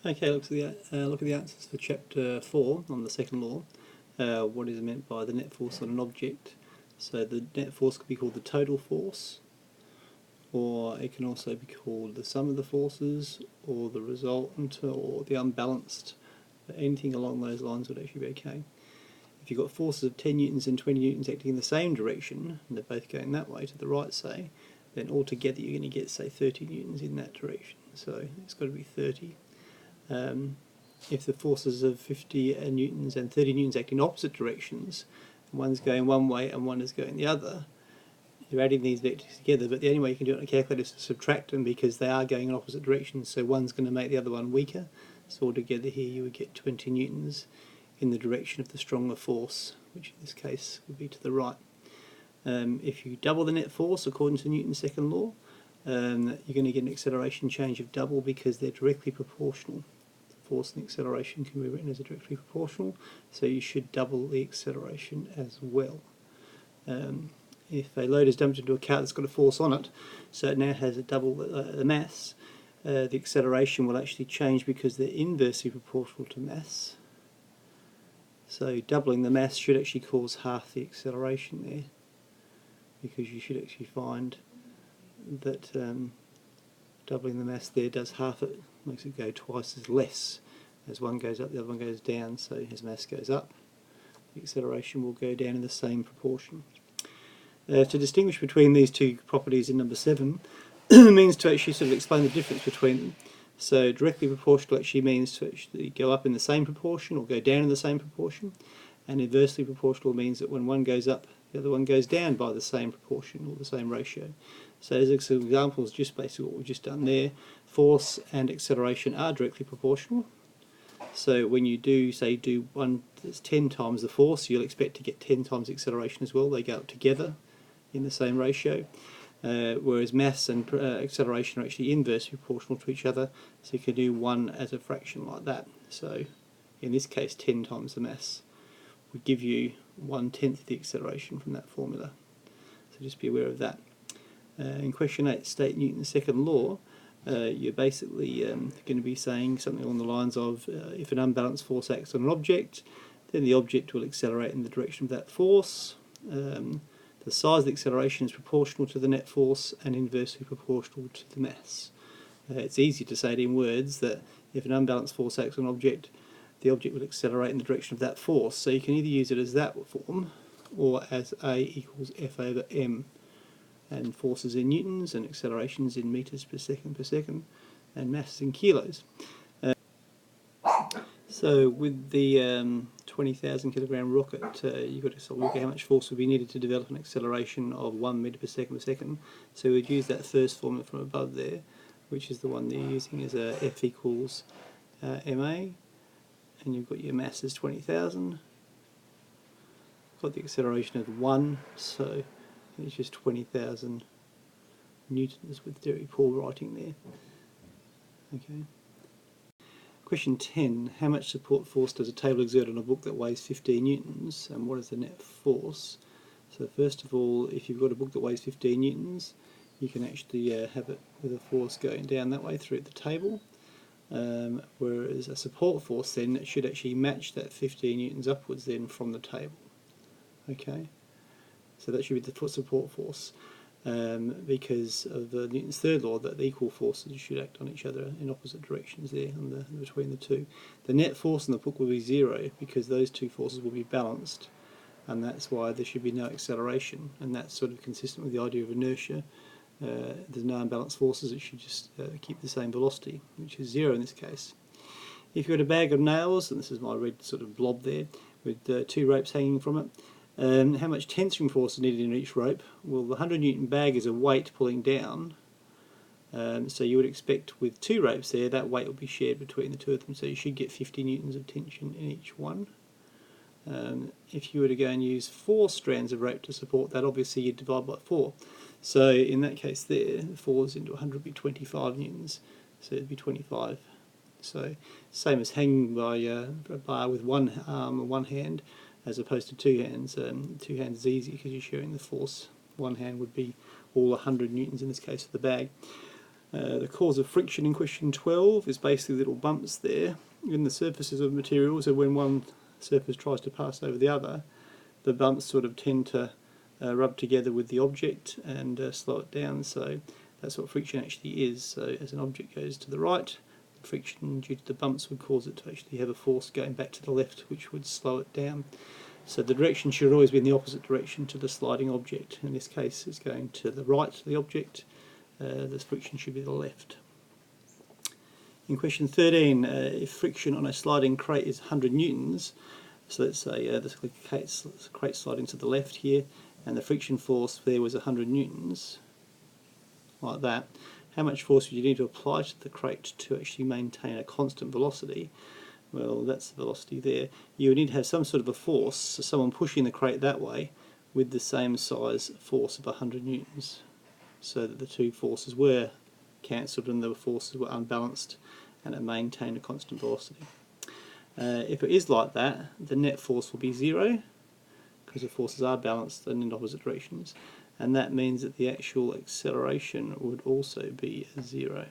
Okay, look at the answers for chapter 4 on the second law. What is meant by the net force on an object? So the net force could be called the total force, or it can also be called the sum of the forces, or the resultant, or the unbalanced. Anything along those lines would actually be okay. If you've got forces of 10 newtons and 20 newtons acting in the same direction, and they're both going that way to the right, say, then altogether you're going to get, say, 30 newtons in that direction. So it's got to be 30. If the forces of 50 newtons and 30 newtons act in opposite directions, and one's going one way and one is going the other, you're adding these vectors together, but the only way you can do it on a calculator is to subtract them because they are going in opposite directions, so one's going to make the other one weaker. So altogether here you would get 20 newtons in the direction of the stronger force, which in this case would be to the right. If you double the net force according to Newton's second law, you're going to get an acceleration change of double because they're directly proportional. The force and acceleration can be written as directly proportional, so you should double the acceleration as well. If a load is dumped into a cart that's got a force on it, so it now has a double the mass, the acceleration will actually change because they're inversely proportional to mass. So doubling the mass should actually cause half the acceleration there, because you should actually find that doubling the mass there does half it, makes it go twice as less. As one goes up, the other one goes down, so as mass goes up, the acceleration will go down in the same proportion. To distinguish between these two properties in number 7 means to actually sort of explain the difference between them. So directly proportional actually means to actually go up in the same proportion or go down in the same proportion, and inversely proportional means that when one goes up, the other one goes down by the same proportion or the same ratio. So as some examples, just basically what we've just done there, force and acceleration are directly proportional. So when you do, say, do one that's 10 times the force, you'll expect to get 10 times the acceleration as well. They go up together in the same ratio. Whereas mass and acceleration are actually inversely proportional to each other, so you can do one as a fraction like that. So in this case 10 times the mass would give you 1/10 the acceleration from that formula. So just be aware of that. In question 8, state Newton's second law. You're basically going to be saying something along the lines of if an unbalanced force acts on an object, then the object will accelerate in the direction of that force. The size of the acceleration is proportional to the net force and inversely proportional to the mass. It's easy to say it in words that if an unbalanced force acts on an object, the object will accelerate in the direction of that force. So you can either use it as that form or as A equals F over m. And forces in newtons and accelerations in meters per second and masses in kilos. So with the 20,000 kilogram rocket, you've got to sort of look at how much force would be needed to develop an acceleration of 1 meter per second. So we'd use that first formula from above there, which is the one that you're using as a F equals ma, and you've got your mass as 20,000. Got the acceleration of 1, so it's just 20,000 newtons with very poor writing there. Okay. Question 10. How much support force does a table exert on a book that weighs 15 newtons, and what is the net force? So first of all, if you've got a book that weighs 15 newtons, you can actually have it with a force going down that way through the table, whereas a support force then should actually match that 15 newtons upwards then from the table. Okay, so that should be the foot support force. Because of Newton's third law that the equal forces should act on each other in opposite directions there between the two. The net force in the book will be 0 because those two forces will be balanced, and that's why there should be no acceleration, and that's sort of consistent with the idea of inertia. There's no unbalanced forces, it should just keep the same velocity, which is 0 in this case. If you've got a bag of nails, and this is my red sort of blob there, with 2 ropes hanging from it, how much tensing force is needed in each rope? Well, the 100 Newton bag is a weight pulling down, so you would expect with 2 ropes there that weight will be shared between the two of them, so you should get 50 newtons of tension in each one. If you were to go and use 4 strands of rope to support that, obviously you'd divide by 4. So in that case there, 4 into 100 would be 25 newtons, so it'd be 25. So same as hanging by a bar with one arm or one hand, as opposed to 2 hands. 2 hands is easy because you're sharing the force. One hand would be all 100 newtons in this case of the bag. The cause of friction in question 12 is basically little bumps there in the surfaces of materials, so when one surface tries to pass over the other, the bumps sort of tend to rub together with the object and slow it down. So that's what friction actually is. So as an object goes to the right, the friction due to the bumps would cause it to actually have a force going back to the left, which would slow it down. So the direction should always be in the opposite direction to the sliding object. In this case it's going to the right of the object. The friction should be the left. In question 13, if friction on a sliding crate is 100 newtons, so let's say the crate sliding to the left here, and the friction force there was 100 newtons, like that, how much force would you need to apply to the crate to actually maintain a constant velocity? Well, that's the velocity there. You would need to have some sort of a force, so someone pushing the crate that way with the same size force of 100 newtons, so that the two forces were cancelled and the forces were unbalanced and it maintained a constant velocity. If it is like that, the net force will be zero because the forces are balanced and in opposite directions, and that means that the actual acceleration would also be zero.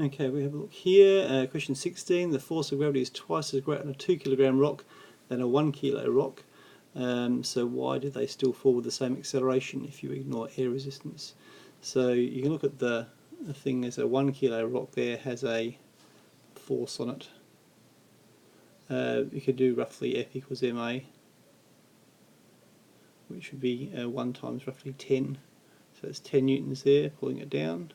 Okay, we have a look here. Question 16, the force of gravity is twice as great on a 2 kilogram rock than a 1 kilo rock. So why do they still fall with the same acceleration if you ignore air resistance? So you can look at the thing as a 1 kilo rock there has a force on it. You could do roughly F equals ma, which would be 1 times roughly 10. So it's 10 newtons there pulling it down.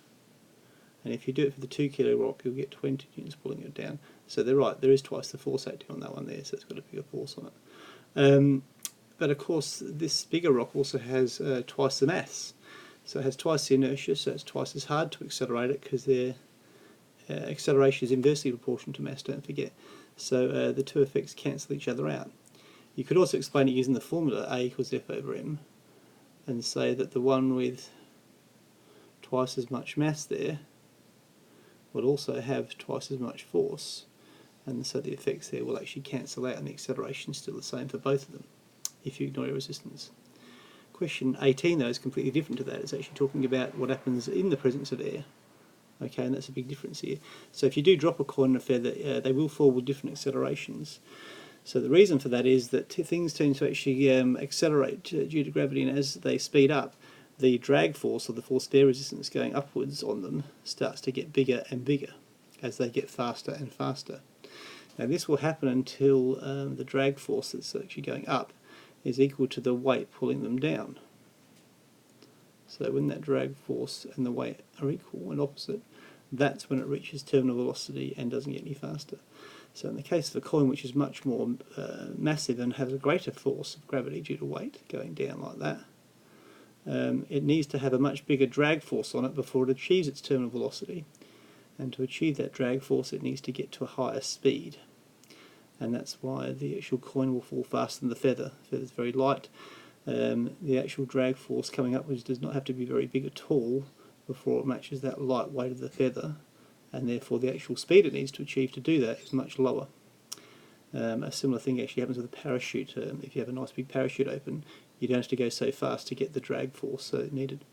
And if you do it for the 2 kilo rock, you'll get 20 newtons pulling it down. So they're right, there is twice the force acting on that one there, so it's got a bigger force on it. But of course this bigger rock also has twice the mass, so it has twice the inertia, so it's twice as hard to accelerate it because their acceleration is inversely proportional to mass, don't forget. So the two effects cancel each other out. You could also explain it using the formula A equals F over m and say that the one with twice as much mass there will also have twice as much force, and so the effects there will actually cancel out and the acceleration is still the same for both of them if you ignore air resistance. Question 18 though is completely different to that. It's actually talking about what happens in the presence of air. Okay, and that's a big difference here. So if you do drop a coin and a feather, they will fall with different accelerations. So the reason for that is that things tend to actually accelerate due to gravity, and as they speed up, the drag force, or the forced air resistance going upwards on them, starts to get bigger and bigger as they get faster and faster. Now this will happen until the drag force that's actually going up is equal to the weight pulling them down. So when that drag force and the weight are equal and opposite, that's when it reaches terminal velocity and doesn't get any faster. So in the case of a coin which is much more massive and has a greater force of gravity due to weight going down like that, it needs to have a much bigger drag force on it before it achieves its terminal velocity. And to achieve that drag force it needs to get to a higher speed. And that's why the actual coin will fall faster than the feather. The feather is very light. The actual drag force coming upwards does not have to be very big at all before it matches that light weight of the feather, and therefore the actual speed it needs to achieve to do that is much lower. A similar thing actually happens with a parachute. If you have a nice big parachute open, you don't have to go so fast to get the drag force needed.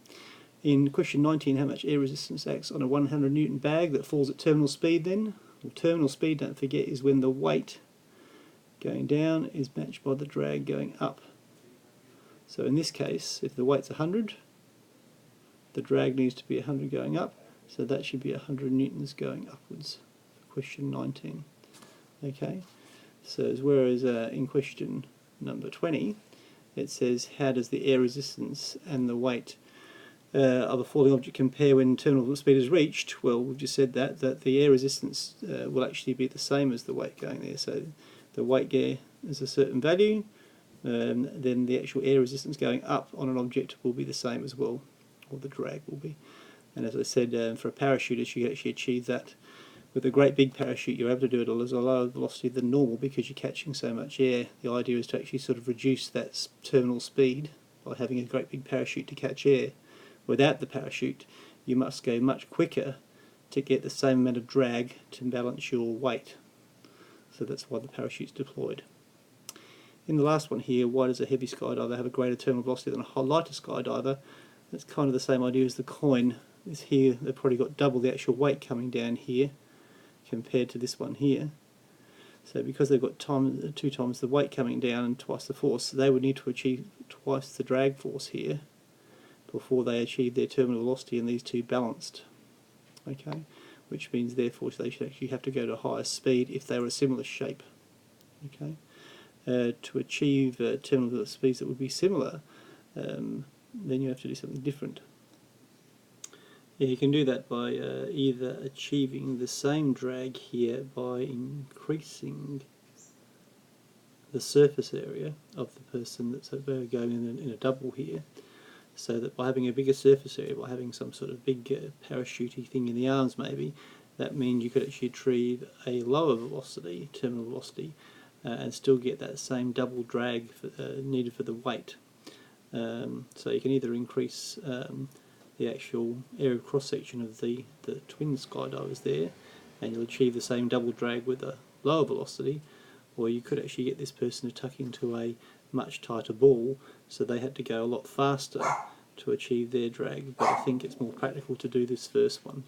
In question 19, how much air resistance acts on a 100 Newton bag that falls at terminal speed then? Well, terminal speed, don't forget, is when the weight going down is matched by the drag going up. So in this case, if the weight's 100, the drag needs to be 100 going up, so that should be 100 newtons going upwards for question 19. Okay, so whereas in question number 20, it says how does the air resistance and the weight of a falling object compare when terminal speed is reached? Well, we've just said that the air resistance will actually be the same as the weight going there. So the weight there is a certain value, then the actual air resistance going up on an object will be the same as well, or the drag will be. And as I said, for a parachutist you can actually achieve that. With a great big parachute you're able to do it at a lower velocity than normal because you're catching so much air. The idea is to actually sort of reduce that terminal speed by having a great big parachute to catch air. Without the parachute you must go much quicker to get the same amount of drag to balance your weight. So that's why the parachute's deployed. In the last one here, why does a heavy skydiver have a greater terminal velocity than a lighter skydiver? It's kind of the same idea as the coin. Is here they've probably got double the actual weight coming down here compared to this one here. So because they've got 2 times the weight coming down and twice the force, they would need to achieve twice the drag force here before they achieve their terminal velocity and these two balanced. Okay, which means therefore they should actually have to go to a higher speed if they were a similar shape. Okay, to achieve terminal speeds that would be similar, then you have to do something different. Yeah, you can do that by either achieving the same drag here by increasing the surface area of the person that's going in a double here, so that by having a bigger surface area, by having some sort of big parachutey thing in the arms maybe, that means you could actually achieve a lower velocity, terminal velocity, and still get that same double drag needed for the weight. So you can either increase the actual area of cross-section of the twin skydivers there, and you'll achieve the same double drag with a lower velocity, or you could actually get this person to tuck into a much tighter ball, so they had to go a lot faster to achieve their drag, but I think it's more practical to do this first one.